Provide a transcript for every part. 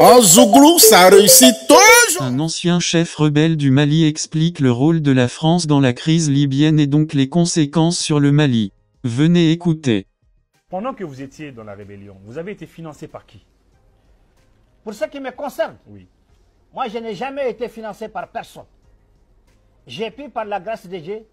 En Zouglou, ça réussit toujours. Un ancien chef rebelle du Mali explique le rôle de la France dans la crise libyenne et donc les conséquences sur le Mali. Venez écouter. Pendant que vous étiez dans la rébellion, vous avez été financé par qui? Pour ce qui me concerne, Oui. moi je n'ai jamais été financé par personne. J'ai pu, par la grâce de Dieu,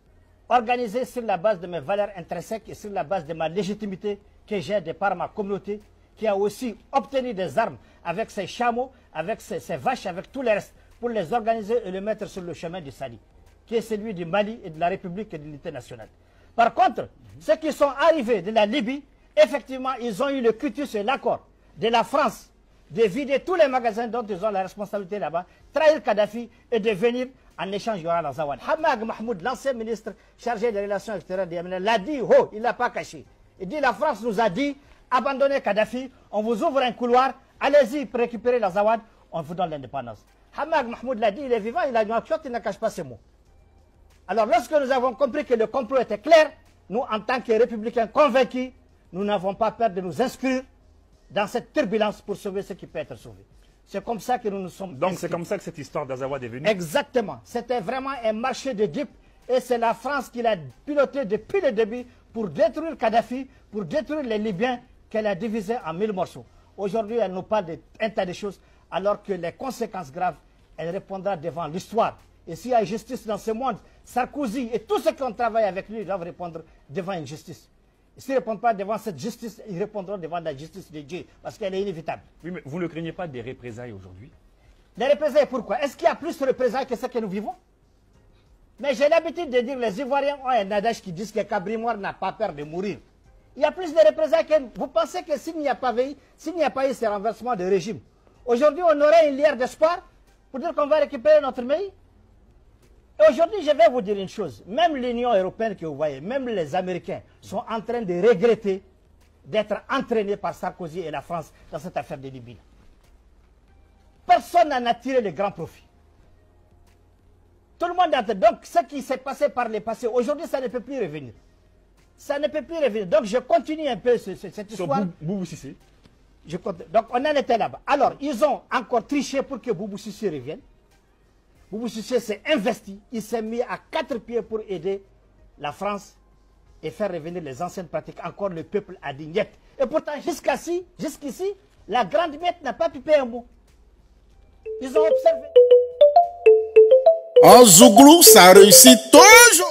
organiser sur la base de mes valeurs intrinsèques et sur la base de ma légitimité que j'ai de par ma communauté, qui a aussi obtenu des armes avec ses chameaux, avec ses vaches, avec tout le reste, pour les organiser et les mettre sur le chemin du Sali, qui est celui du Mali et de la République et de l'unité nationale. Par contre, ceux qui sont arrivés de la Libye, effectivement, ils ont eu le cutus et l'accord de la France de vider tous les magasins dont ils ont la responsabilité là-bas, trahir Kadhafi et de venir en échange à la Zawad. Hamad Mahmoud, l'ancien ministre chargé des relations extérieures du Yémen, l'a dit, oh, il ne l'a pas caché. Il dit, la France nous a dit, abandonnez Kadhafi, on vous ouvre un couloir, allez-y pour récupérer la Zawad, on vous donne l'indépendance. Hamad Mahmoud l'a dit, il est vivant, il a une acte, il ne cache pas ses mots. Alors lorsque nous avons compris que le complot était clair, nous en tant que républicains convaincus, nous n'avons pas peur de nous inscrire dans cette turbulence pour sauver ce qui peut être sauvé. C'est comme ça que nous nous sommes Donc inscrits. c'est comme ça que cette histoire d'Azawad est venue. Exactement. C'était vraiment un marché de dupes et c'est la France qui l'a piloté depuis le début pour détruire Kadhafi, pour détruire les Libyens qu'elle a divisés en 1000 morceaux. Aujourd'hui, elle nous parle d'un tas de choses alors que les conséquences graves, elle répondra devant l'histoire. Et s'il y a justice dans ce monde, Sarkozy et tous ceux qui ont travaillé avec lui doivent répondre devant une justice. Et s'ils ne répondent pas devant cette justice, ils répondront devant la justice de Dieu, parce qu'elle est inévitable. Oui, mais vous ne craignez pas des représailles aujourd'hui? Les représailles, pourquoi? Est-ce qu'il y a plus de représailles que ce que nous vivons? Mais j'ai l'habitude de dire, les Ivoiriens ont un adage qui dit que Cabrimoire n'a pas peur de mourir. Il y a plus de représailles que... Vous pensez que s'il n'y a pas eu ce renversement de régime, aujourd'hui on aurait une lueur d'espoir pour dire qu'on va récupérer notre pays? Et aujourd'hui, je vais vous dire une chose. Même l'Union européenne que vous voyez, même les Américains sont en train de regretter d'être entraînés par Sarkozy et la France dans cette affaire de Libye. Personne n'en a tiré le grand profit. Tout le monde a... Donc, ce qui s'est passé par le passé, aujourd'hui, ça ne peut plus revenir. Ça ne peut plus revenir. Donc, je continue un peu cette histoire. Sur Boubou Cissé. Donc, on en était là-bas. Alors, ils ont encore triché pour que Boubou Cissé revienne. Boubou Cissé s'est investi, il s'est mis à 4 pieds pour aider la France et faire revenir les anciennes pratiques. Encore le peuple a dit niet. Et pourtant, jusqu'ici, la grande miette n'a pas pipé un mot. Ils ont observé. En Zouglou, ça réussit toujours.